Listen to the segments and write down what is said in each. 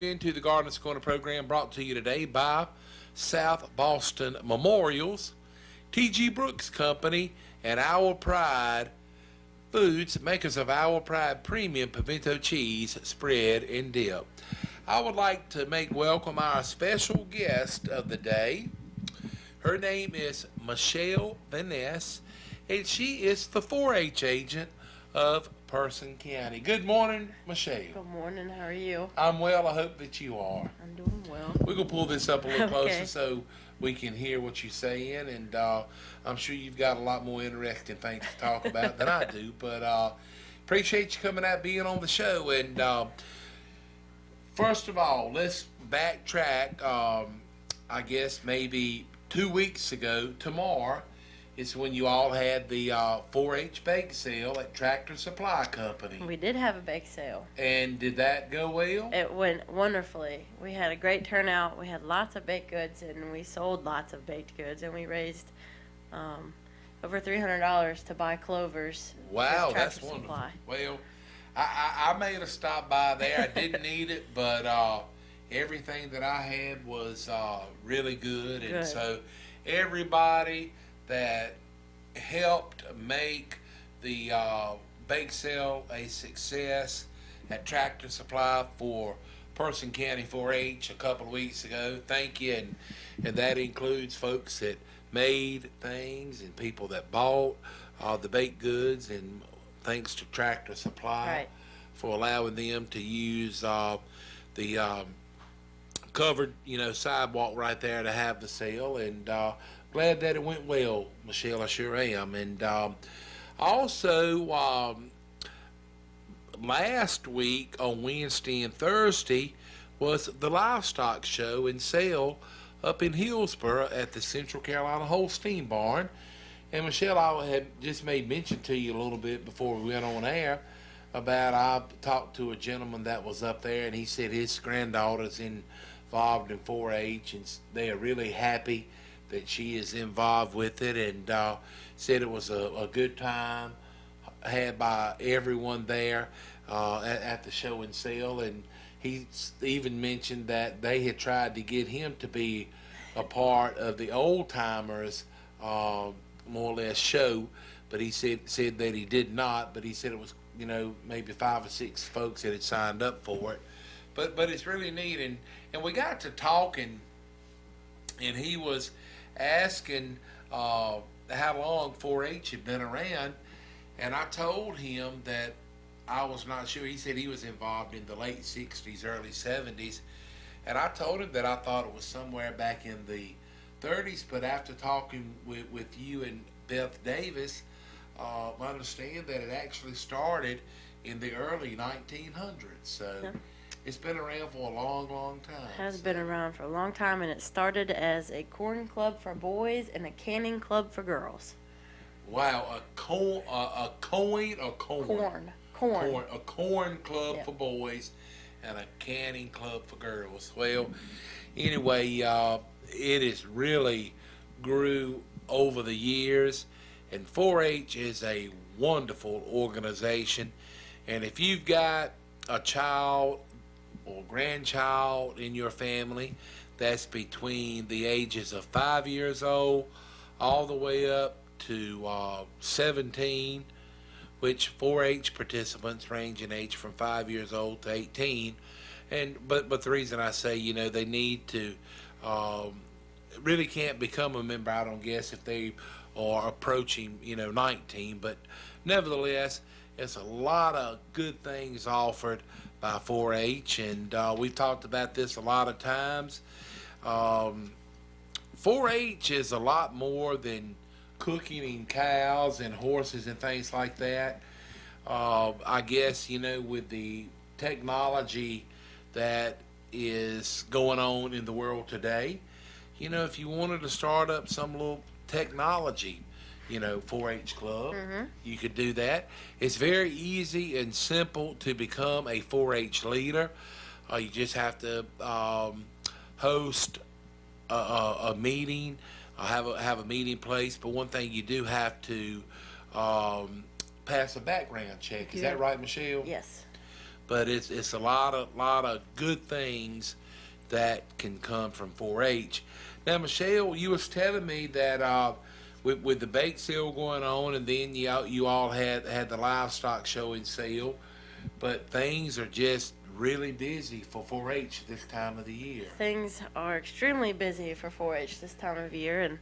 Into the Garden Corner program brought to you today by South Boston Memorials, T.G. Brooks Company, and Our Pride Foods, makers of Our Pride Premium Pimento Cheese Spread and Dip. I would like to make welcome our special guest of the day. Her name is Michelle Vaness, and she is the 4-H agent of Person County. Good morning, Michelle. Good morning. How are you? I'm well. I hope that you are. I'm doing well. We're going to pull this up a little closer Okay. so we can hear what you're saying. And I'm sure you've got a lot more interesting things to talk about than I do. But appreciate you coming out, being on the show. And first of all, let's backtrack. I guess maybe 2 weeks ago, tomorrow, is when you all had the 4-H bake sale at Tractor Supply Company. We did have a bake sale. And did that go well? It went wonderfully. We had a great turnout. We had lots of baked goods, and we sold lots of baked goods, and we raised over $300 to buy clovers. Wow, for that's Tractor wonderful. Supply. Well, I made a stop by there. I didn't need it, but everything that I had was really good. And Good. so everybody that helped make the bake sale a success at Tractor Supply for Person County 4-H a couple of weeks ago, thank you. And that includes folks that made things and people that bought the baked goods, and thanks to Tractor Supply Right. for allowing them to use the covered, sidewalk right there to have the sale. And glad that it went well, Michelle. I sure am. And also, last week on Wednesday and Thursday was the livestock show and sale up in Hillsboro at the Central Carolina Holstein Barn. And Michelle, I had just made mention to you a little bit before we went on air about, I talked to a gentleman that was up there, and he said his granddaughter's involved in 4-H, and they are really happy that she is involved with it, and said it was a good time had by everyone there at the show and sale. And he even mentioned that they had tried to get him to be a part of the old timers more or less show, but he said that he did not. But he said it was maybe 5 or 6 folks that had signed up for it. But it's really neat. And we got to talking, and he was asking how long 4-H had been around, and I told him that I was not sure. He said he was involved in the late 60s, early 70s, and I told him that I thought it was somewhere back in the 30s, but after talking with you and Beth Davis, I understand that it actually started in the early 1900s, so Yeah. it's been around for a long, long time. It has been around for a long time, and it started as a corn club for boys and a canning club for girls. Wow, a coin or corn? Corn. A corn club Yeah. for boys and a canning club for girls. Well, anyway, it has really grew over the years, and 4-H is a wonderful organization. And if you've got a child or grandchild in your family that's between the ages of 5 years old all the way up to 17, which 4-H participants range in age from 5 years old to 18. But the reason I say they need to really can't become a member, I don't guess, if they are approaching 19. But nevertheless, it's a lot of good things offered by 4-H, and we've talked about this a lot of times. 4-H is a lot more than cooking cows and horses and things like that. I guess with the technology that is going on in the world today, if you wanted to start up some little technology 4-H club, you could do that. It's very easy and simple to become a 4-H leader. You just have to host a meeting, have a meeting place. But one thing, you do have to pass a background check. Is that right, Michelle? Yes. but it's a lot of good things that can come from 4-H. Now, Michelle, you was telling me that with the bake sale going on, and then you all had the livestock show and sale, but things are just really busy for 4-H this time of the year. Things are extremely busy for 4-H this time of year, and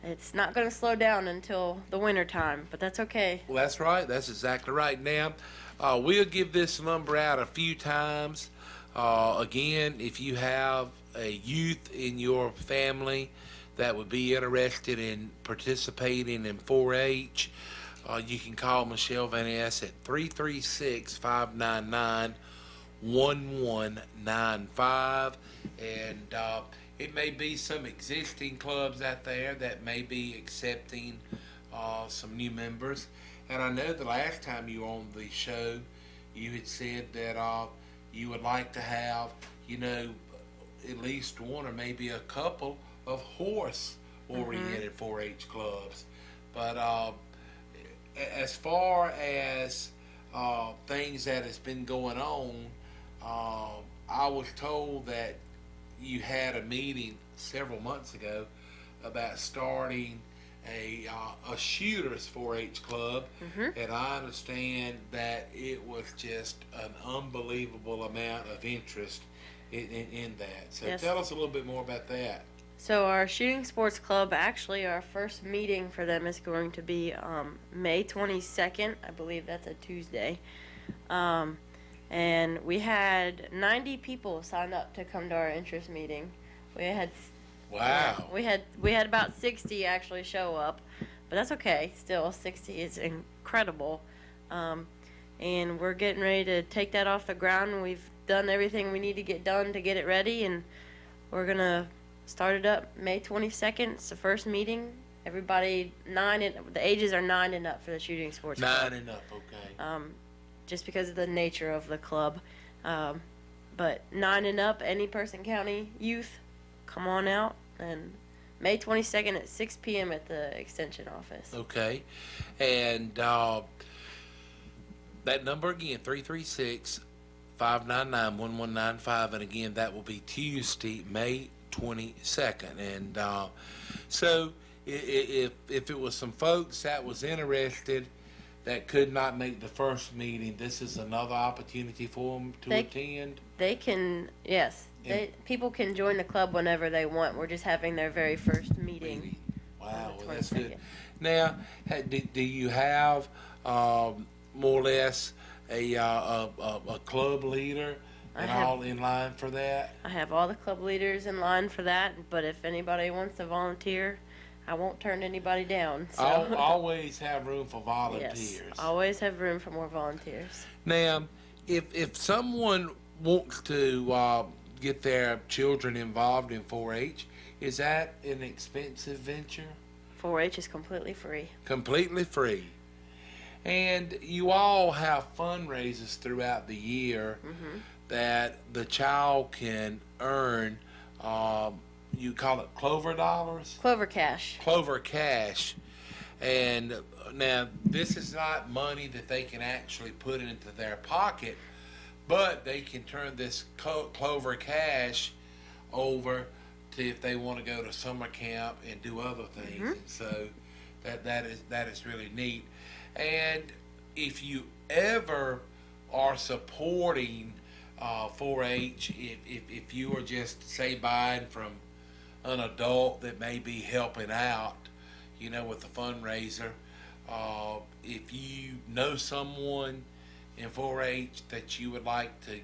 it's not going to slow down until the winter time, but that's okay. Well, that's right. That's exactly right. Now, we'll give this number out a few times. Again, if you have a youth in your family that would be interested in participating in 4-H, you can call Michelle Van Ness at 336-599-1195. And it may be some existing clubs out there that may be accepting some new members. And I know the last time you were on the show, you had said that you would like to have, at least one or maybe a couple of horse-oriented 4-H clubs. But as far as things that has been going on, I was told that you had a meeting several months ago about starting a shooters 4-H club, and I understand that it was just an unbelievable amount of interest in that. So Yes. tell us a little bit more about that. So our shooting sports club, actually our first meeting for them is going to be May 22nd. I believe that's a Tuesday. And we had 90 people sign up to come to our interest meeting. We had Wow. we had about 60 actually show up, but that's okay. Still, 60 is incredible. And we're getting ready to take that off the ground. We've done everything we need to get done to get it ready, and we're gonna start it up May 22nd. It's the first meeting. Everybody the ages are 9 and up for the shooting sports club. 9 and up, okay. Just because of the nature of the club. But 9 and up, any Person County youth, come on out. And May 22nd at 6 p.m. at the Extension office. Okay. And that number again, 336-599-1195. And again, that will be Tuesday, May 22nd. And so if it was some folks that was interested that could not make the first meeting, this is another opportunity for them to attend. They can, yes. People can join the club whenever they want. We're just having their very first meeting. Wow, on the well, that's good. 22nd. Now, do you have more or less a club leader all in line for that? I have all the club leaders in line for that, but if anybody wants to volunteer, I won't turn anybody down. So. I'll always have room for volunteers. Yes, always have room for more volunteers. Now, if someone wants to get their children involved in 4-H, is that an expensive venture? 4-H is completely free. Completely free. And you all have fundraisers throughout the year that the child can earn. You call it Clover dollars? Clover Cash. Clover Cash. And now, this is not money that they can actually put into their pocket, but they can turn this Clover Cash over to if they want to go to summer camp and do other things. And so that is really neat. And if you ever are supporting 4-H, if you are just, say, buying from an adult that may be helping out, with the fundraiser, if you know someone in 4-H that you would like to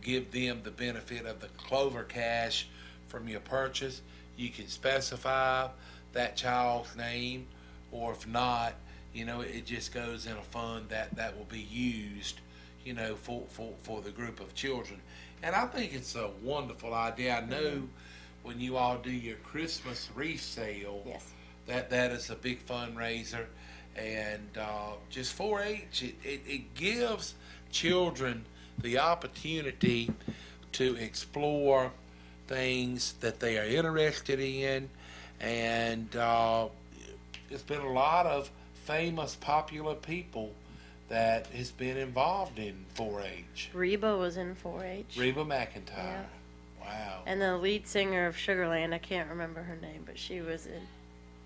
give them the benefit of the Clover Cash from your purchase, you can specify that child's name, or if not, it just goes in a fund that will be used, for the group of children. And I think it's a wonderful idea. I know when you all do your Christmas wreath sale, Yes. that is a big fundraiser. And just 4-H, it gives children the opportunity to explore things that they are interested in. And there's been a lot of famous, popular people that has been involved in 4-H. Reba was in 4-H. Reba McIntyre. Yeah. Wow. And the lead singer of Sugarland, I can't remember her name, but she was in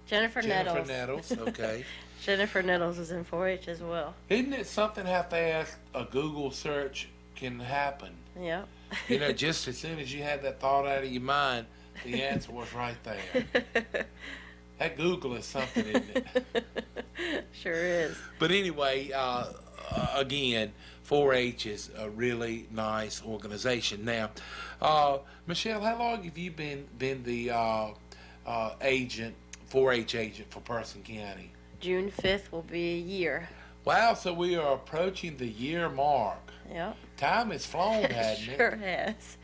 Jennifer Nettles. Nettles, okay. Jennifer Nettles was in 4-H as well. Isn't it something how fast a Google search can happen? Yeah. You know, just as soon as you had that thought out of your mind, the answer was right there. That Google is something, isn't it? Sure is. But anyway, again, 4-H is a really nice organization. Now, Michelle, how long have you been the agent, 4-H agent for Person County? June 5th will be a year. Wow, so we are approaching the year mark. Yep. Time has flown, It hasn't sure it? has.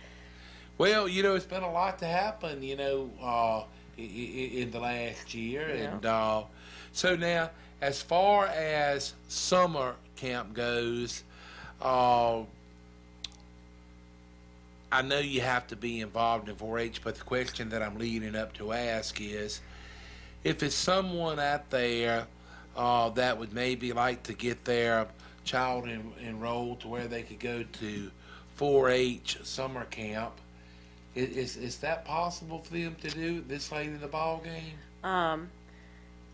Well, you know, it's been a lot to happen, you know, in the last year. Yeah. And so now, as far as summer camp goes, I know you have to be involved in 4-H, but the question that I'm leading up to ask is, if it's someone out there that would maybe like to get their child enrolled to where they could go to 4-H summer camp, is that possible for them to do this late in the ball game?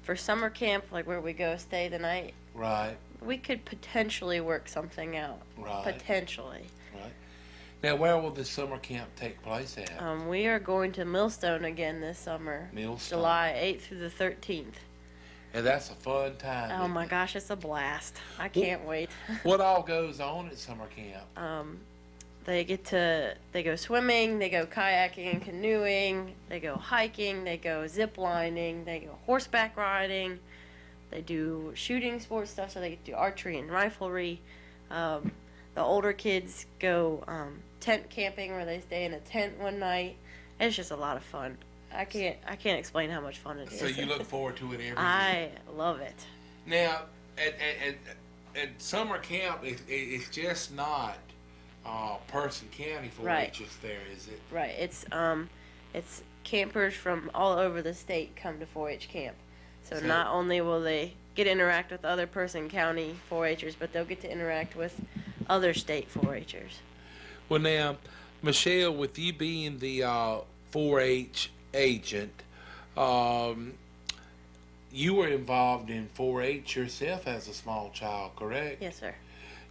For summer camp, like where we go stay the night, Right, we could potentially work something out. right, Potentially. right. Now, where will the summer camp take place at? We are going to Millstone again this summer. Millstone. July 8th through the 13th. And that's a fun time. Oh isn't my it? gosh, it's a blast. I can't wait. What all goes on at summer camp? They go swimming, they go kayaking and canoeing, they go hiking, they go zip lining, they go horseback riding, they do shooting sports stuff, so they do archery and riflery. The older kids go tent camping where they stay in a tent one night. It's just a lot of fun. I can't explain how much fun it is. So you look forward to it every year. I love it. Now, at summer camp, it's just not Person County 4-H Right. is there, is it? Right. It's campers from all over the state come to 4-H camp. So So- not only will they get to interact with other Person County 4-Hers, but they'll get to interact with other state 4-Hers. Well, now, Michelle, with you being the 4-H agent, you were involved in 4-H yourself as a small child, correct? Yes, sir.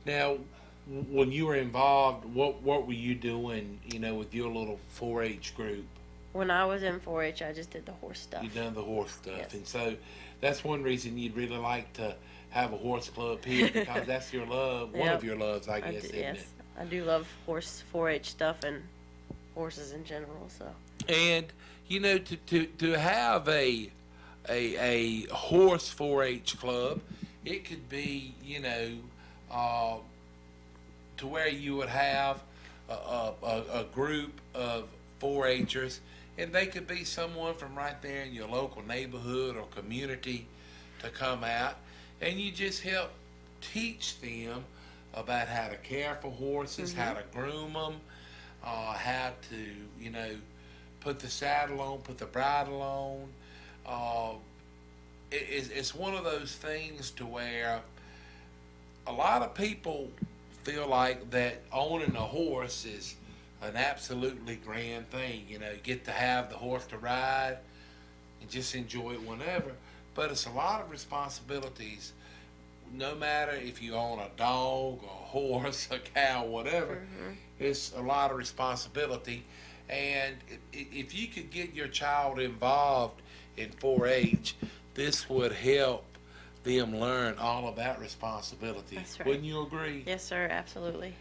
Now, when you were involved, what were you doing, you know, with your little 4-H group? When I was in 4-H, I just did the horse stuff. You done the horse stuff, Yes. and so that's one reason you'd really like to have a horse club here, because that's your love, one Yep. of your loves, I I guess, do, isn't yes, I do love horse 4-H stuff and horses in general. So it? And you know, to have a horse 4-H club, it could be, you know, to where you would have a group of 4-Hers, and they could be someone from right there in your local neighborhood or community to come out, and you just help teach them about how to care for horses, how to groom them, how to, you know, put the saddle on, put the bridle on. It's one of those things to where a lot of people feel like that owning a horse is an absolutely grand thing. You know, you get to have the horse to ride and just enjoy it whenever. But it's a lot of responsibilities, no matter if you own a dog, a horse, a cow, whatever. It's a lot of responsibility. And if you could get your child involved in 4-H, this would help them learn all about responsibility. That's right. Wouldn't you agree? yes, sir, absolutely.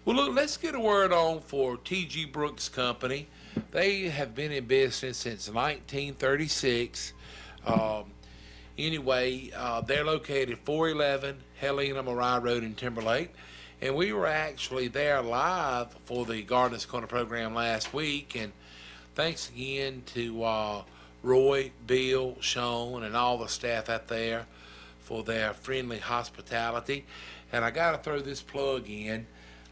Well, look, let's get a word on for T.G. Brooks Company. They have been in business since 1936. Anyway, they're located 411 Helena Mariah Road in Timberlake. And we were actually there live for the Gardeners Corner program last week. And thanks again to Roy, Bill, Sean, and all the staff out there for their friendly hospitality. And I got to throw this plug in.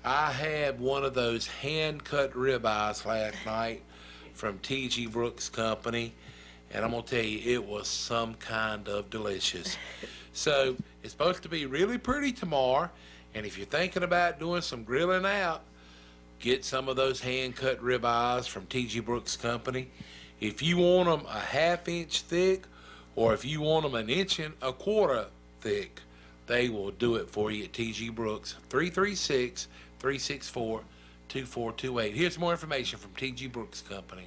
I had one of those hand-cut ribeyes last night from T.G. Brooks Company, and I'm going to tell you, it was some kind of delicious. So it's supposed to be really pretty tomorrow. And if you're thinking about doing some grilling out, get some of those hand-cut ribeyes from T.G. Brooks Company. If you want them a half-inch thick, or if you want them an inch and a quarter thick, they will do it for you at T.G. Brooks, 336-364-2428. Here's more information from T.G. Brooks Company.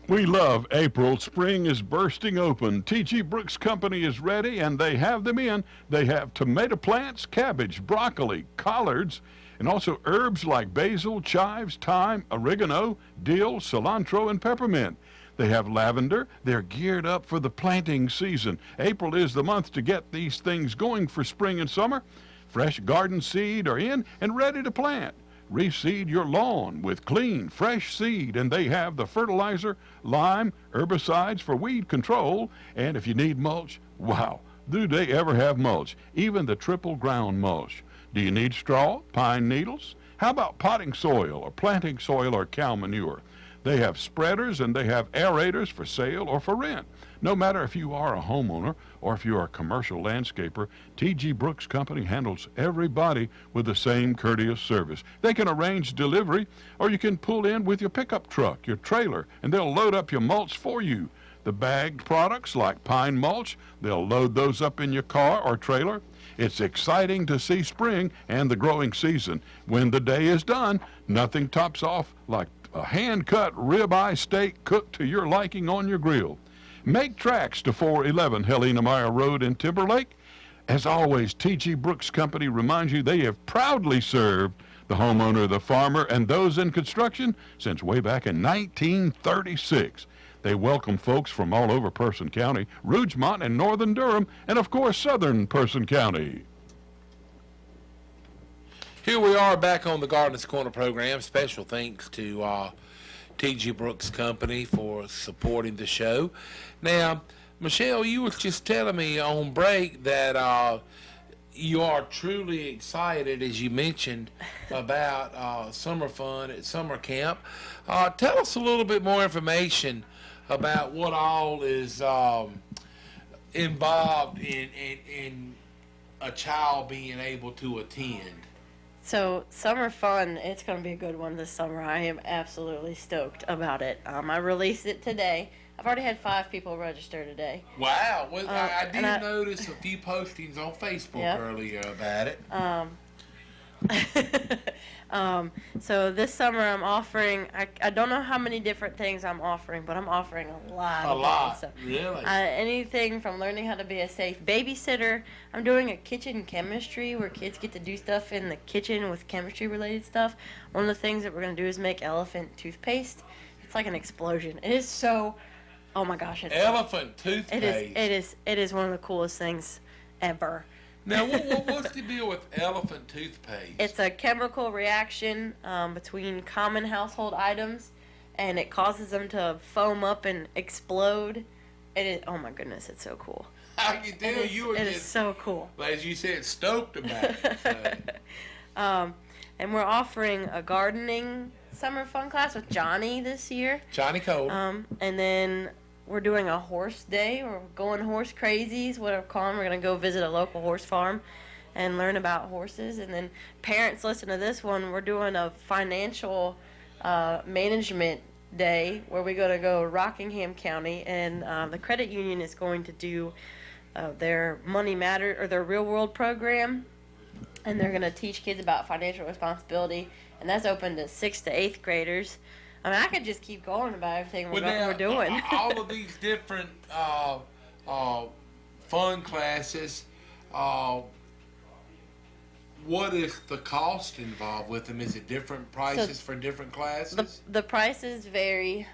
We love April. Spring is bursting open. T.G. Brooks Company is ready, and they have them in. They have tomato plants, cabbage, broccoli, collards, and also herbs like basil, chives, thyme, oregano, dill, cilantro, and peppermint. They have lavender. They're geared up for the planting season. April is the month to get these things going for spring and summer. Fresh garden seed are in and ready to plant. Reseed your lawn with clean, fresh seed, and they have the fertilizer, lime, herbicides for weed control. And if you need mulch, wow, do they ever have mulch, even the triple ground mulch. Do you need straw, pine needles? How about potting soil or planting soil or cow manure? They have spreaders and they have aerators for sale or for rent. No matter if you are a homeowner or if you are a commercial landscaper, T.G. Brooks Company handles everybody with the same courteous service. They can arrange delivery, or you can pull in with your pickup truck, your trailer, and they'll load up your mulch for you. The bagged products like pine mulch, they'll load those up in your car or trailer. It's exciting to see spring and the growing season. When the day is done, nothing tops off like a hand-cut ribeye steak cooked to your liking on your grill. Make tracks to 411 Helena Meyer Road in Timberlake. As always, T.G. Brooks Company reminds you they have proudly served the homeowner, the farmer, and those in construction since way back in 1936. They welcome folks from all over Person County, Rougemont and northern Durham, and of course southern Person County. Here we are back on the Gardeners Corner program. Special thanks to T.G. Brooks Company for supporting the show. Now, Michelle, you were just telling me on break that you are truly excited, as you mentioned, about summer fun at summer camp. Tell us a little bit more information about what all is involved in a child being able to attend. So summer fun, it's going to be a good one this summer. I am absolutely stoked about it. I released it today. I've already had 5 people register today. Wow. Well, I did notice a few postings on Facebook earlier about it. So this summer I'm offering, I don't know how many different things I'm offering, but I'm offering a lot. A lot, so, really? Anything from learning how to be a safe babysitter. I'm doing a kitchen chemistry where kids get to do stuff in the kitchen with chemistry related stuff. One of the things that we're going to do is make elephant toothpaste. It's like an explosion. It is so, oh my gosh. It's elephant toothpaste. It is one of the coolest things ever. Now, what's the deal with elephant toothpaste? It's a chemical reaction between common household items, and it causes them to foam up and explode. It is, oh my goodness, it's so cool. I can tell you were It just, is so cool. as you said, stoked about it. So. And we're offering a gardening summer fun class with Johnny this year. Johnny Cole. And then we're doing a horse day. We're going horse crazies, whatever we're calling. We're going to go visit a local horse farm and learn about horses. And then parents, listen to this one. We're doing a financial management day where we're going to go Rockingham County, and the credit union is going to do their Money Matter or their Real World program, and they're going to teach kids about financial responsibility, and that's open to 6th to 8th graders. I mean, I could just keep going about everything we're doing. All of these different fun classes, what is the cost involved with them? Is it different prices for different classes? The prices vary.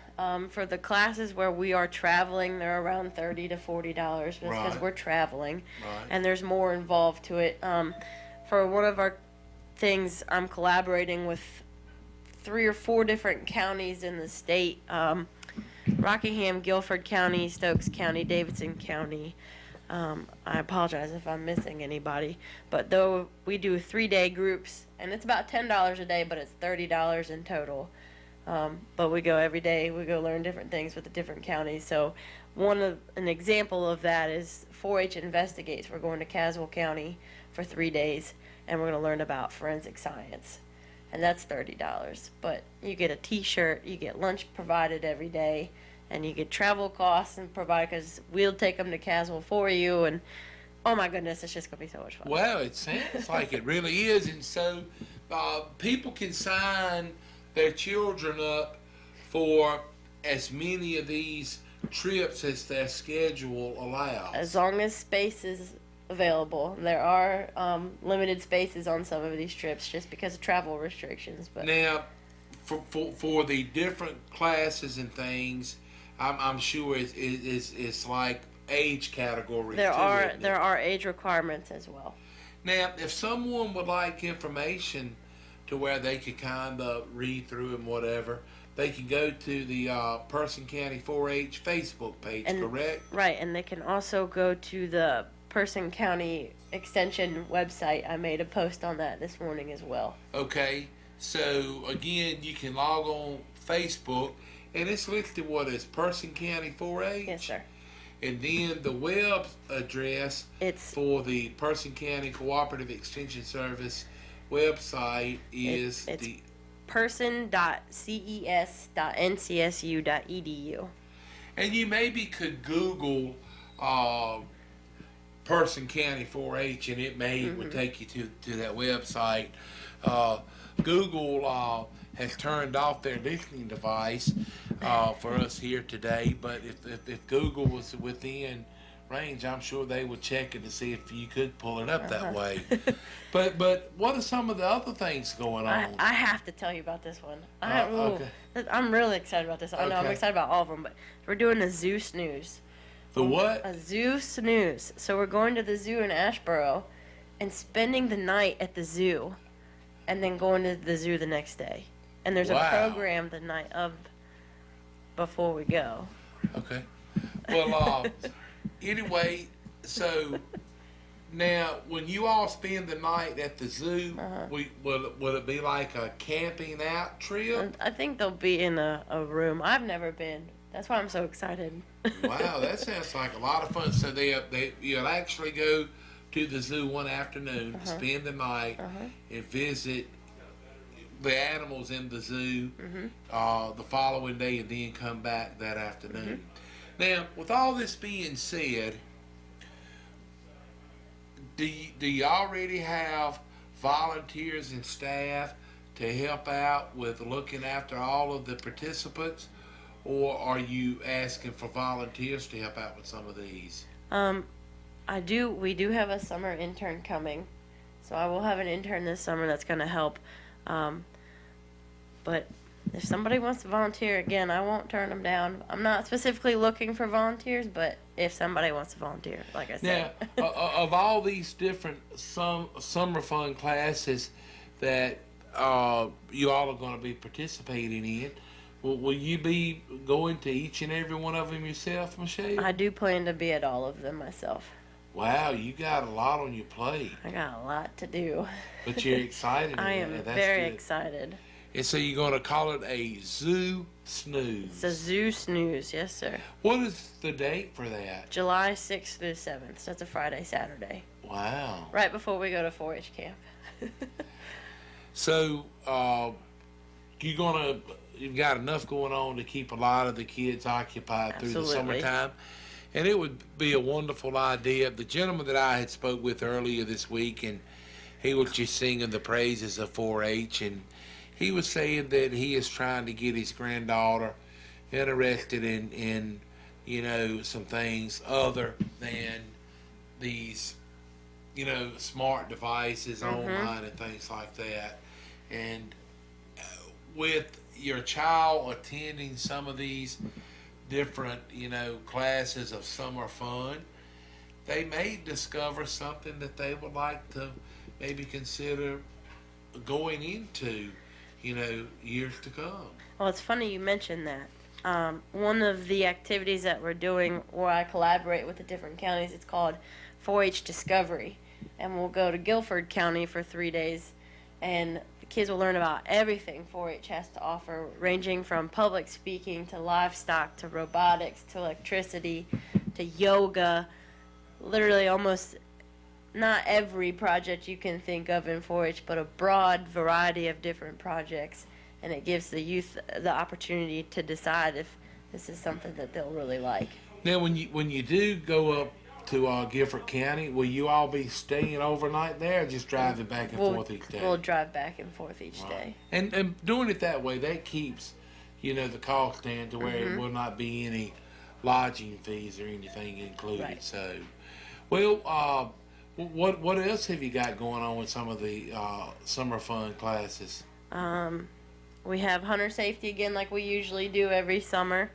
For the classes where we are traveling, they're around $30 to $40 because we're traveling, and there's more involved to it. For one of our things, I'm collaborating with 3 or 4 different counties in the state. Rockingham, Guilford County, Stokes County, Davidson County. I apologize if I'm missing anybody. But though we do 3-day groups, and it's about $10 a day, but it's $30 in total. But we go every day. We go learn different things with the different counties. So an example of that is 4-H Investigates. We're going to Caswell County for 3 days, and we're going to learn about forensic science. And that's $30. But you get a T-shirt, you get lunch provided every day, and you get travel costs and provided because we'll take them to Caswell for you. And oh my goodness, it's just going to be so much fun. Well, it sounds like it really is. And so people can sign their children up for as many of these trips as their schedule allows. As long as space is available. There are limited spaces on some of these trips just because of travel restrictions. But Now, for the different classes and things, I'm sure it's like age categories. there too, are isn't it? there are age requirements as well. Now, if someone would like information to where they could kind of read through and whatever, they can go to the Person County 4-H Facebook page, And- correct? Right, and they can also go to the Person County Extension website. I made a post on that this morning as well. Okay, so again, you can log on Facebook, and it's listed what is Person County 4-H? Yes, sir. And then the web address It's for the Person County Cooperative Extension Service website is it's the person.ces.ncsu.edu. and you maybe could Google Person County 4-H, and it may would take you to that website. Google has turned off their listening device for us here today, but if Google was within range, I'm sure they would check it to see if you could pull it up that way. But what are some of the other things going on? I have to tell you about this one. Okay. I'm really excited about this. I know I'm Okay. excited about all of them, but we're doing a zoo snooze. The what? A zoo snooze. So we're going to the zoo in Ashboro and spending the night at the zoo and then going to the zoo the next day. And there's Wow. a program the night of before we go. Okay. Well, anyway, so now when you all spend the night at the zoo, will it be like a camping out trip? And I think they'll be in a room. I've never been. That's why I'm so excited. Wow, that sounds like a lot of fun. So you'll actually go to the zoo one afternoon, spend the night, and visit the animals in the zoo the following day, and then come back that afternoon. Now, with all this being said, do you already have volunteers and staff to help out with looking after all of the participants, or are you asking for volunteers to help out with some of these? We do have a summer intern coming. So I will have an intern this summer that's going to help. But if somebody wants to volunteer, again, I won't turn them down. I'm not specifically looking for volunteers, but if somebody wants to volunteer, like I Now, said. of all these different summer fun classes that you all are going to be participating in, will you be going to each and every one of them yourself, Michelle? I do plan to be at all of them myself. Wow, you got a lot on your plate, I got a lot to do. but you're excited. I am and that's very good. excited. And so you're going to call it a zoo snooze. It's a zoo snooze, yes, sir. What is the date for that? July 6th through 7th. So that's a Friday, Saturday. Wow. Right before we go to 4-H camp. So you've got enough going on to keep a lot of the kids occupied through the Absolutely. summertime. And it would be a wonderful idea. The gentleman that I had spoke with earlier this week, and he was just singing the praises of 4-H, and he was saying that he is trying to get his granddaughter interested in some things other than these, smart devices online and things like that. And with your child attending some of these different, classes of summer fun, they may discover something that they would like to maybe consider going into, years to come. Well, it's funny you mentioned that. One of the activities that we're doing where I collaborate with the different counties, it's called 4-H Discovery. And we'll go to Guilford County for 3 days. And the kids will learn about everything 4-H has to offer, ranging from public speaking to livestock to robotics to electricity to yoga. Literally almost not every project you can think of in 4-H, but a broad variety of different projects. And it gives the youth the opportunity to decide if this is something that they'll really like. Now, when you do go up to Gifford County, will you all be staying overnight there, or just driving back and forth each day? We'll drive back and forth each day. And doing it that way, that keeps, the cost down to where Mm-hmm. it will not be any lodging fees or anything included. Right. So, well, what else have you got going on with some of the summer fun classes? We have hunter safety again, like we usually do every summer.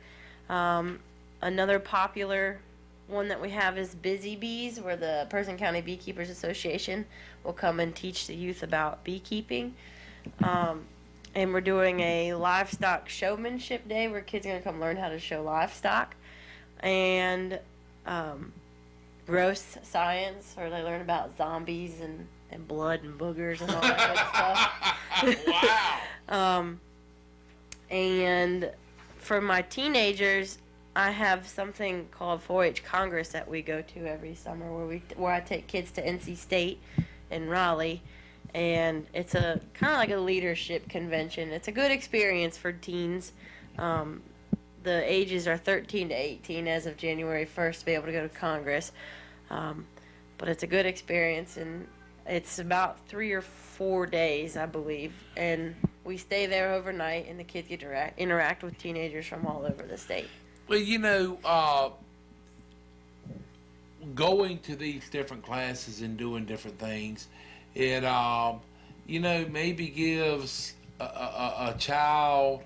Another popular one that we have is Busy Bees, where the Person County Beekeepers Association will come and teach the youth about beekeeping. And we're doing a livestock showmanship day where kids are going to come learn how to show livestock. And gross science, where they learn about zombies and blood and boogers and all that good stuff. Wow. And for my teenagers, I have something called 4-H Congress that we go to every summer, where I take kids to NC State in Raleigh, and it's a kind of like a leadership convention. It's a good experience for teens. The ages are 13 to 18 as of January 1st to be able to go to Congress, but it's a good experience, and it's about 3 or 4 days, I believe, and we stay there overnight, and the kids get to interact with teenagers from all over the state. Well, going to these different classes and doing different things, it, maybe gives a child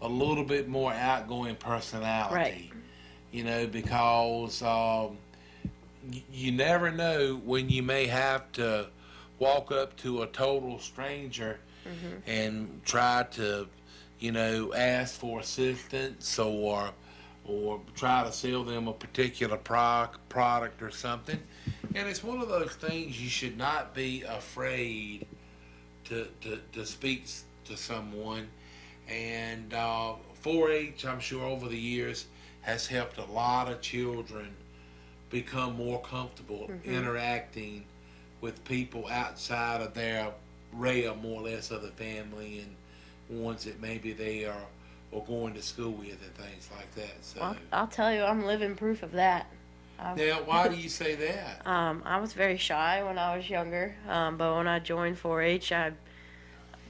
a little bit more outgoing personality. Right. Because you never know when you may have to walk up to a total stranger and try to, ask for assistance or try to sell them a particular product or something. And it's one of those things you should not be afraid to speak to someone. And 4-H, I'm sure over the years, has helped a lot of children become more comfortable interacting with people outside of their realm, more or less, of the family and ones that maybe they are or going to school with and things like that. So Well, I'll tell you, I'm living proof of that. now, why do you say that? I was very shy when I was younger, but when I joined 4-H, I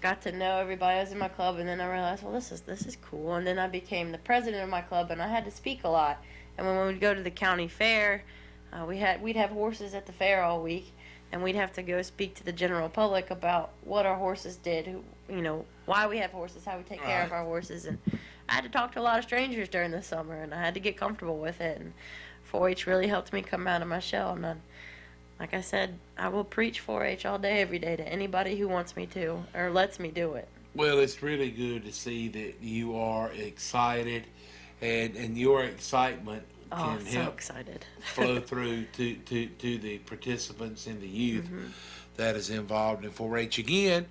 got to know everybody that was in my club, and then I realized, well, this is cool. And then I became the president of my club, and I had to speak a lot. And when we would go to the county fair, we'd have horses at the fair all week, and we'd have to go speak to the general public about what our horses did, why we have horses, how we take care of Right. our horses. And I had to talk to a lot of strangers during the summer, and I had to get comfortable with it. And 4-H really helped me come out of my shell. And like I said, I will preach 4-H all day, every day to anybody who wants me to or lets me do it. Well, it's really good to see that you are excited, and your excitement Oh, can I'm so help excited. flow through to the participants and the youth that is involved in 4-H. Again,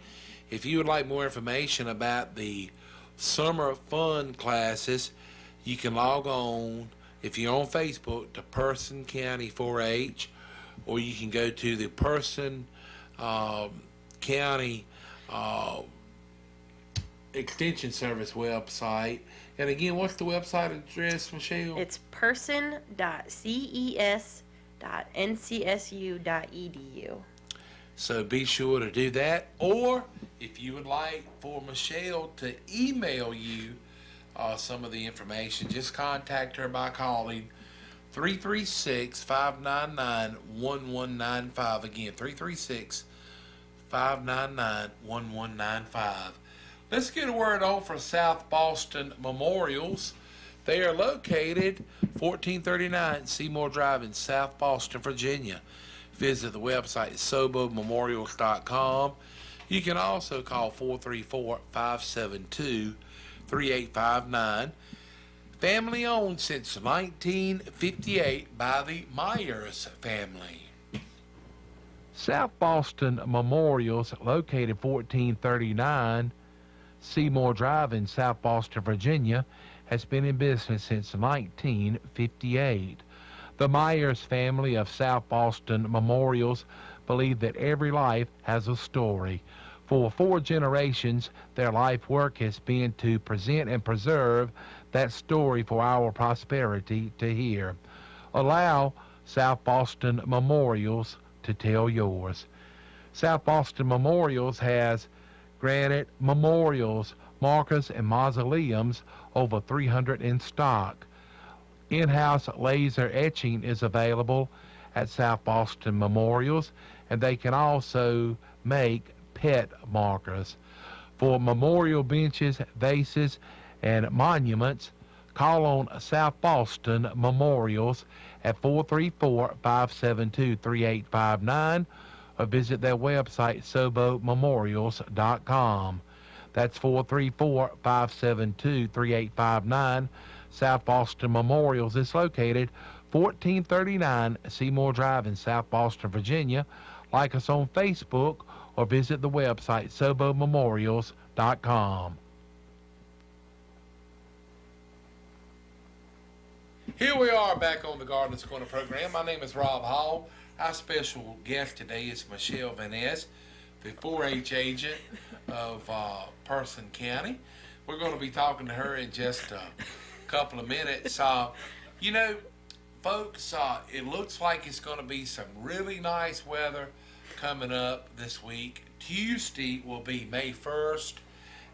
if you would like more information about the summer fun classes, you can log on, if you're on Facebook, to Person County 4-H, or you can go to the Person County Extension Service website. And again, what's the website address, Michelle? It's person.ces.ncsu.edu. So be sure to do that. Or if you would like for Michelle to email you some of the information, just contact her by calling 336-599-1195. Again, 336-599-1195. Let's get a word on for South Boston Memorials. They are located 1439 Seymour Drive in South Boston, Virginia. Visit the website sobomemorials.com. You can also call 434-572-3859. Family owned since 1958 by the Myers family. South Boston Memorials, located 1439 Seymour Drive in South Boston, Virginia, has been in business since 1958. The Myers family of South Boston Memorials believe that every life has a story. For 4 generations, their life work has been to present and preserve that story for our prosperity to hear. Allow South Boston Memorials to tell yours. South Boston Memorials has granite memorials, markers, and mausoleums, over 300 in stock. In-house laser etching is available at South Boston Memorials, and they can also make pet markers. For memorial benches, vases, and monuments, call on South Boston Memorials at 434-572-3859 or visit their website, sobomemorials.com. That's 434-572-3859. South Boston Memorials is located 1439 Seymour Drive in South Boston, Virginia. Like us on Facebook or visit the website, sobomemorials.com. Here we are back on the Gardeners Corner program. My name is Rob Hall. Our special guest today is Michelle Van Ness, the 4-H agent of Person County. We're going to be talking to her in just a couple of minutes. You know, folks, it looks like it's going to be some really nice weather coming up this week. Tuesday will be May 1st,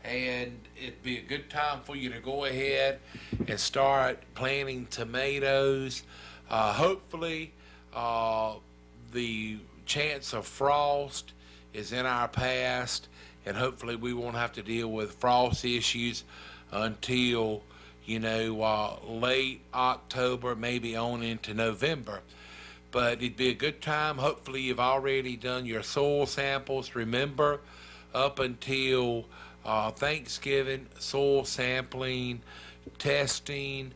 and it'd be a good time for you to go ahead and start planting tomatoes. Hopefully, the chance of frost is in our past, and hopefully we won't have to deal with frost issues until, late October, maybe on into November. But it'd be a good time. Hopefully you've already done your soil samples. Remember, up until Thanksgiving, soil sampling testing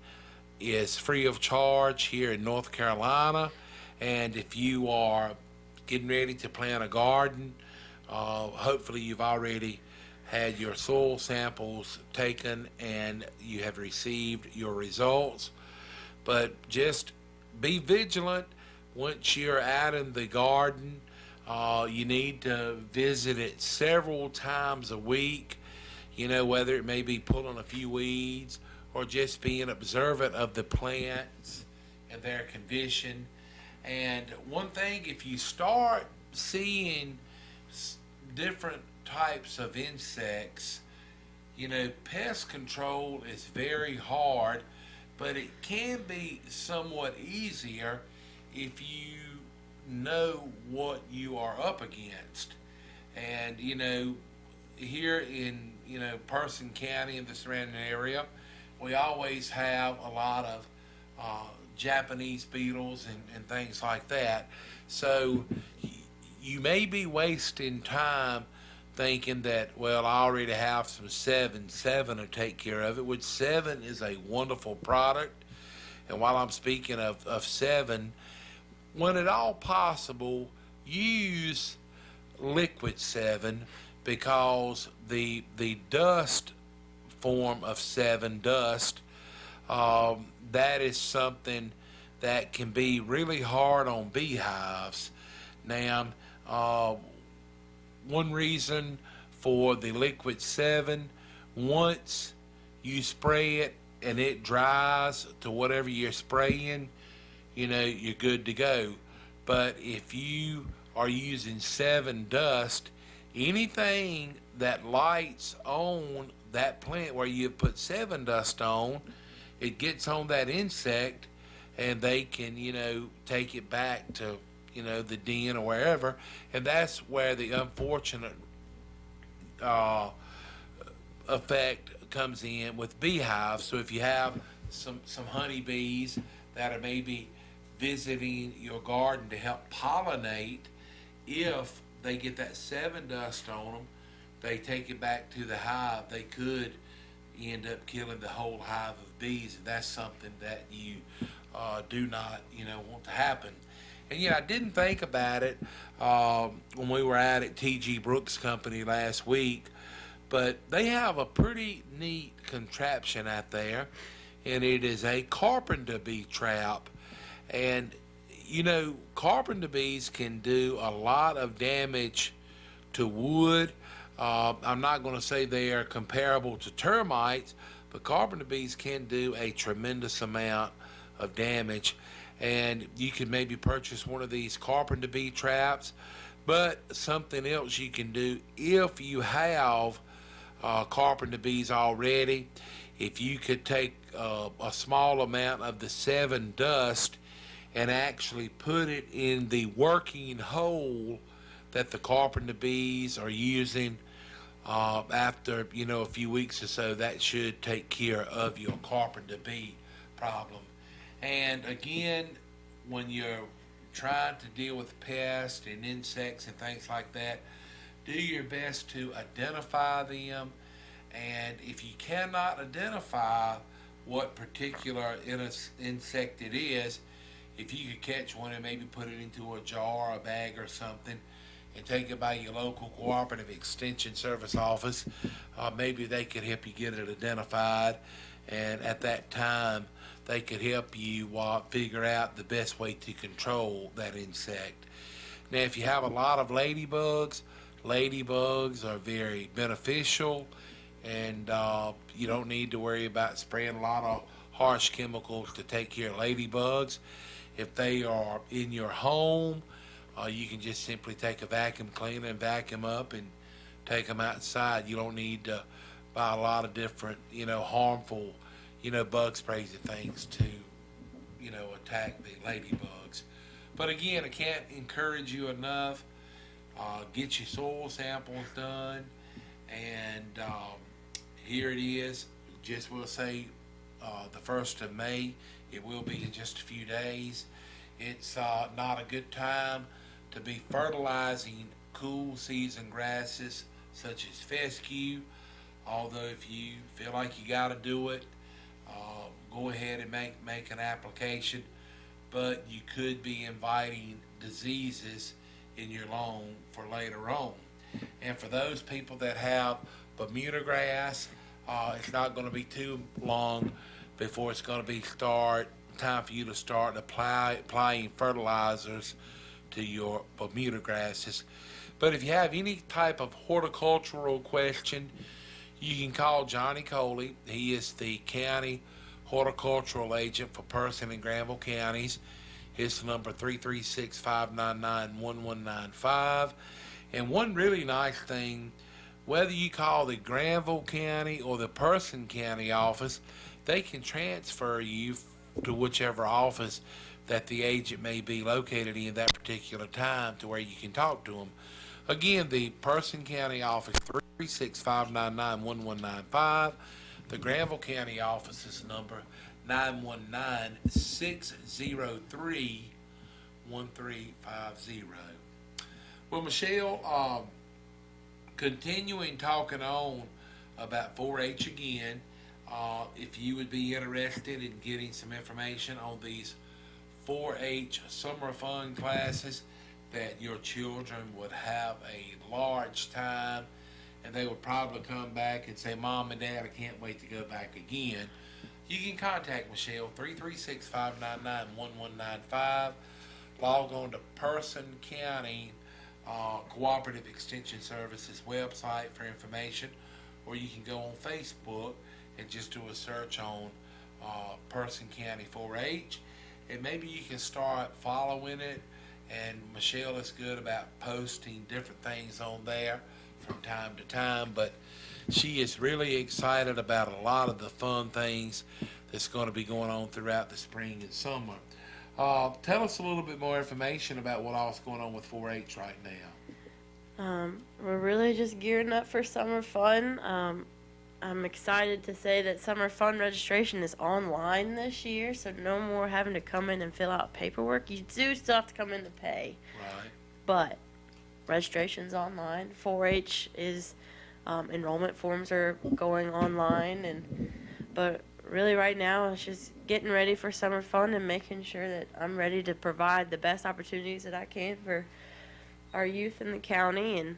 is free of charge here in North Carolina. And if you are getting ready to plant a garden, hopefully you've already had your soil samples taken and you have received your results. But just be vigilant. Once you're out in the garden, you need to visit it several times a week, whether it may be pulling a few weeds or just being observant of the plants and their condition. And one thing, if you start seeing different types of insects, pest control is very hard, but it can be somewhat easier if you know what you are up against. And, here in, Person County and the surrounding area, we always have a lot of Japanese beetles and things like that. So you may be wasting time thinking that, well, I already have some 7 will take care of it, which 7 is a wonderful product. And while I'm speaking of 7, when at all possible, use liquid 7, because the dust form of 7 dust, that is something that can be really hard on beehives. Now, one reason for the liquid 7, once you spray it and it dries to whatever you're spraying, you're good to go. But if you are using 7 dust, anything that lights on that plant where you put 7 dust on, it gets on that insect and they can, take it back to, the den or wherever. And that's where the unfortunate effect comes in with beehives. So if you have some honeybees that are maybe visiting your garden to help pollinate, if they get that 7 dust on them, they take it back to the hive, they could end up killing the whole hive of bees. And that's something that you do not, want to happen. And I didn't think about it when we were out at T.G. Brooks Company last week, but they have a pretty neat contraption out there, and it is a carpenter bee trap. And carpenter bees can do a lot of damage to wood. I'm not going to say they are comparable to termites, but carpenter bees can do a tremendous amount of damage. And you can maybe purchase one of these carpenter bee traps. But something else you can do, if you have carpenter bees already, if you could take a small amount of the 7 dust and actually put it in the working hole that the carpenter bees are using after a few weeks or so, that should take care of your carpenter bee problem. And again, when you're trying to deal with pests and insects and things like that, do your best to identify them. And if you cannot identify what particular insect it is, if you could catch one and maybe put it into a jar, a bag or something, and take it by your local cooperative extension service office, maybe they could help you get it identified, and at that time they could help you figure out the best way to control that insect. Now, if you have a lot of ladybugs are very beneficial, and you don't need to worry about spraying a lot of harsh chemicals to take care of ladybugs. If they are in your home, you can just simply take a vacuum cleaner and vacuum up and take them outside. You don't need to buy a lot of different, harmful, bug sprays and things to, attack the ladybugs. But again, I can't encourage you enough. Get your soil samples done, and here it is. Just we'll say the 1st of May. It will be in just a few days. It's not a good time to be fertilizing cool season grasses such as fescue. Although if you feel like you got to do it, go ahead and make an application. But you could be inviting diseases in your lawn for later on. And for those people that have Bermuda grass, it's not going to be too long before it's going to be time for you to start applying fertilizers to your Bermuda grasses. But if you have any type of horticultural question, you can call Johnny Coley. He is the county horticultural agent for Person and Granville counties. His number 336-599-1195. And one really nice thing, whether you call the Granville County or the Person County office, they can transfer you to whichever office that the agent may be located in that particular time to where you can talk to them. Again, the Person County office, 336-599-1195. The Granville County office's number, 919-603-1350. Well, Michelle, continuing talking on about 4-H again, if you would be interested in getting some information on these 4-H summer fun classes, that your children would have a large time, and they would probably come back and say, Mom and Dad, I can't wait to go back again. You can contact Michelle, 336-599-1195. Log on to Person County Cooperative Extension Services website for information, or you can go on Facebook and just do a search on Person County 4-H, and maybe you can start following it. And Michelle is good about posting different things on there from time to time, but she is really excited about a lot of the fun things that's going to be going on throughout the spring and summer. Tell us a little bit more information about what all's going on with 4-H right now. We're really just gearing up for summer fun. I'm excited to say that summer fun registration is online this year, so no more having to come in and fill out paperwork. You do still have to come in to pay, Right. but registration's online. 4-H is enrollment forms are going online, but really right now it's just getting ready for summer fun and making sure that I'm ready to provide the best opportunities that I can for our youth in the county. And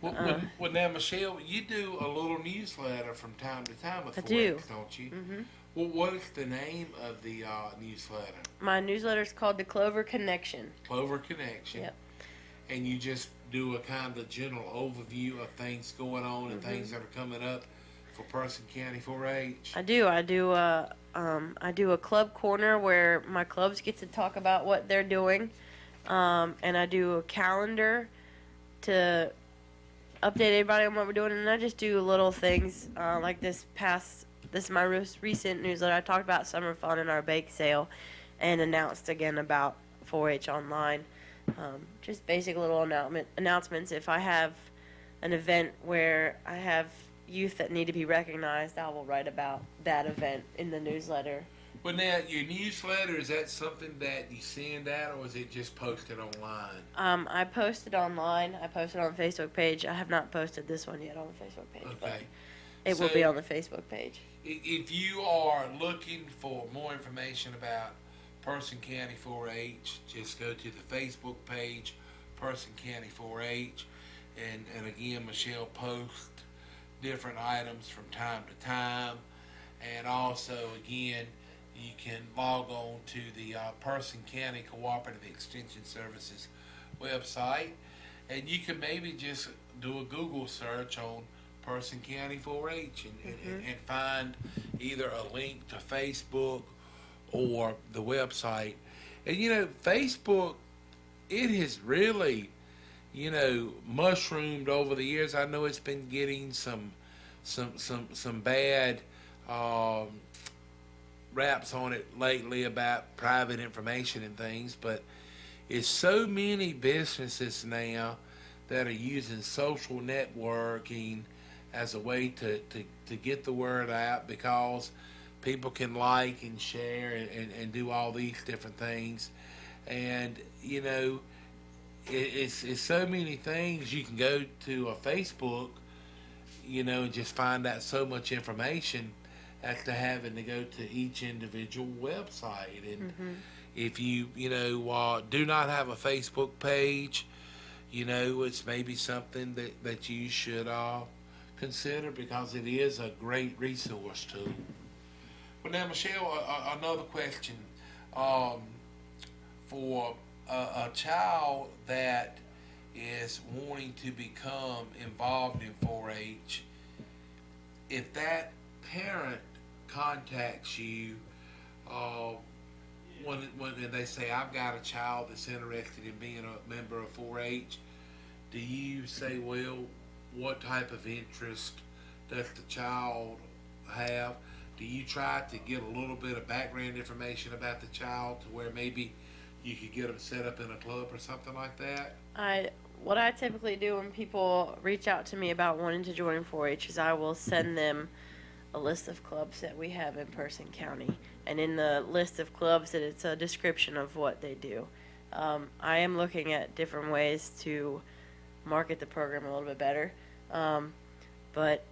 Well, now, Michelle, you do a little newsletter from time to time with I 4X, do. don't you? Mhm. Well, what is the name of the newsletter? My newsletter is called The Clover Connection. Clover Connection. Yep. And you just do a kind of general overview of things going on and things that are coming up for Person County 4-H. I do. I do a club corner where my clubs get to talk about what they're doing, and I do a calendar to update everybody on what we're doing, and I just do little things like this is my most recent newsletter. I talked about summer fun and our bake sale, and announced again about 4-H online. Just basic little announcements. If I have an event where I have youth that need to be recognized, I will write about that event in the newsletter. Well, now, your newsletter, is that something that you send out, or is it just posted online? I posted online. I posted on the Facebook page. I have not posted this one yet on the Facebook page, but Okay. it will So- be on the Facebook page. If you are looking for more information about Person County 4-H, just go to the Facebook page, Person County 4-H, and again, Michelle posts different items from time to time, and also, again, you can log on to the Person County Cooperative Extension Services website, and you can maybe just do a Google search on Person County 4-H and find either a link to Facebook or the website. And Facebook, it has really, mushroomed over the years. I know it's been getting some bad raps on it lately about private information and things, but it's so many businesses now that are using social networking as a way to get the word out, because people can like and share and do all these different things. And it's so many things. You can go to a Facebook, and just find out so much information after having to go to each individual website. And if you do not have a Facebook page, it's maybe something that you should consider, because it is a great resource tool. Well, now, Michelle, another question. For a child that is wanting to become involved in 4-H, if that parent contacts you when they say, I've got a child that's interested in being a member of 4-H, do you say, well, what type of interest does the child have? Do you try to get a little bit of background information about the child to where maybe you could get them set up in a club or something like that? What I typically do when people reach out to me about wanting to join 4-H is I will send them a list of clubs that we have in Person County, and in the list of clubs it's a description of what they do. I am looking at different ways to market the program a little bit better, but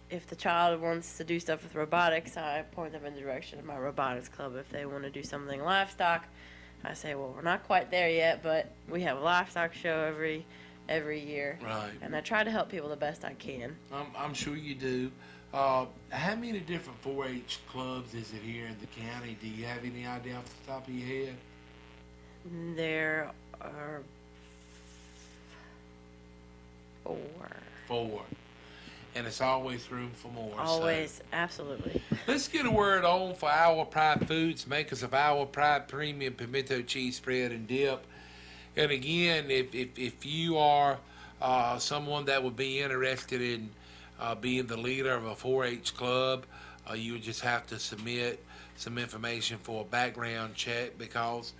if the child wants to do stuff with robotics, I point them in the direction of my robotics club. If they want to do something livestock, I say, well, we're not quite there yet, but we have a livestock show every year. Right. And I try to help people the best I can. I'm sure you do. How many different 4-H clubs is it here in the county? Do you have any idea off the top of your head? There are 4. 4. And it's always room for more. Always, absolutely. Let's get a word on for Our Pride Foods, makers of Our Pride Premium Pimento Cheese Spread and Dip. And again, if you are someone that would be interested in being the leader of a 4-H club, you would just have to submit some information for a background check, because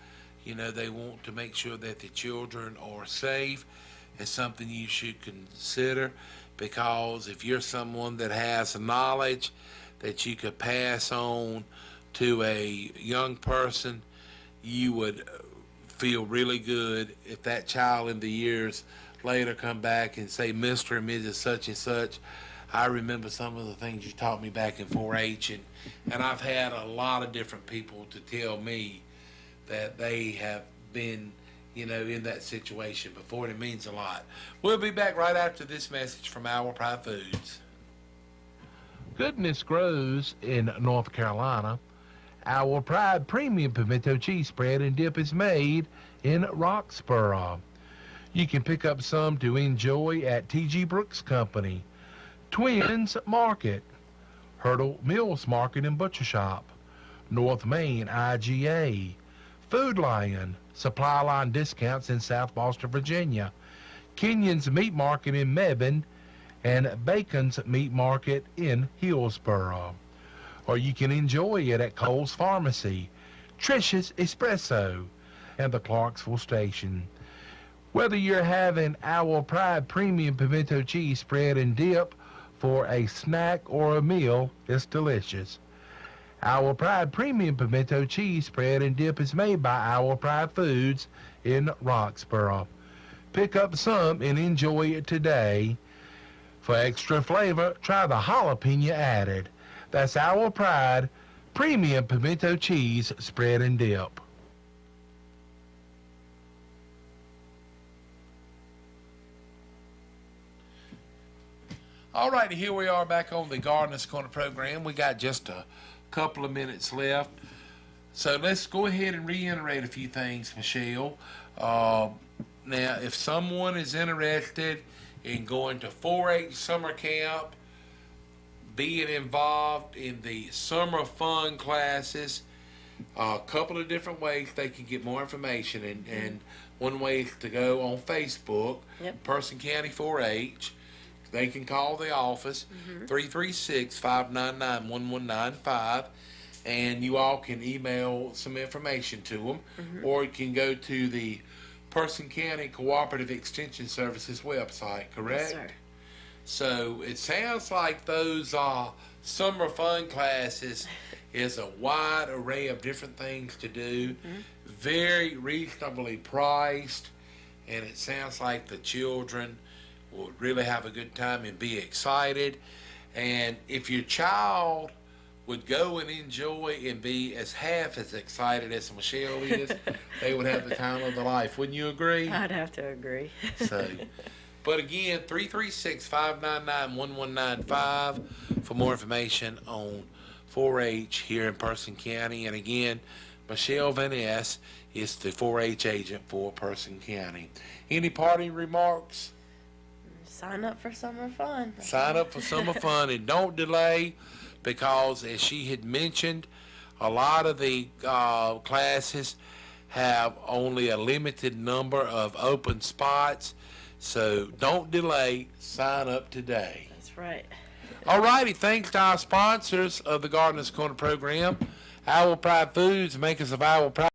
they want to make sure that the children are safe. It's something you should consider, because if you're someone that has knowledge that you could pass on to a young person, you would feel really good if that child in the years later come back and say, Mr. and Mrs. such and such, I remember some of the things you taught me back in 4-H, and I've had a lot of different people to tell me that they have been, in that situation before, and it means a lot. We'll be back right after this message from Our Pride Foods. Goodness grows in North Carolina. Our Pride Premium Pimento Cheese Spread and Dip is made in Roxborough. You can pick up some to enjoy at T.G. Brooks Company, Twins Market, Hurdle Mills Market and Butcher Shop, North Main IGA, Food Lion, Supply Line Discounts in South Boston, Virginia, Kenyon's Meat Market in Mebane, and Bacon's Meat Market in Hillsboro. Or you can enjoy it at Cole's Pharmacy, Trish's Espresso, and the Clarksville Station. Whether you're having Our Pride Premium Pimento Cheese Spread and Dip for a snack or a meal, it's delicious. Our Pride Premium Pimento Cheese Spread and Dip is made by Our Pride Foods in Roxborough. Pick up some and enjoy it today. For extra flavor, try the jalapeno added. That's Our Pride Premium Pimento Cheese Spread and Dip. All right, here we are back on the Gardener's Corner program. We got just a couple of minutes left. So let's go ahead and reiterate a few things, Michelle. Now, if someone is interested in going to 4-H summer camp, being involved in the summer fun classes, a couple of different ways they can get more information. And one way is to go on Facebook, Yep. Person County 4-H. They can call the office, 336-599-1195, and you all can email some information to them, or you can go to the Person County Cooperative Extension Services website, correct? Yes, sir. So it sounds like those summer fun classes is a wide array of different things to do, very reasonably priced, and it sounds like the children will really have a good time and be excited. And if your child would go and enjoy and be as half as excited as Michelle is, they would have the time of their life. Wouldn't you agree? I'd have to agree. So, but again, 336-599-1195 for more information on 4-H here in Person County. And again, Michelle Van Ness is the 4-H agent for Person County. Any parting remarks? Sign up for summer fun. Sign up for summer fun and don't delay, because as she had mentioned, a lot of the classes have only a limited number of open spots. So don't delay. Sign up today. That's right. All righty. Thanks to our sponsors of the Gardener's Corner program, Our Pride Foods, makers of Our Pride.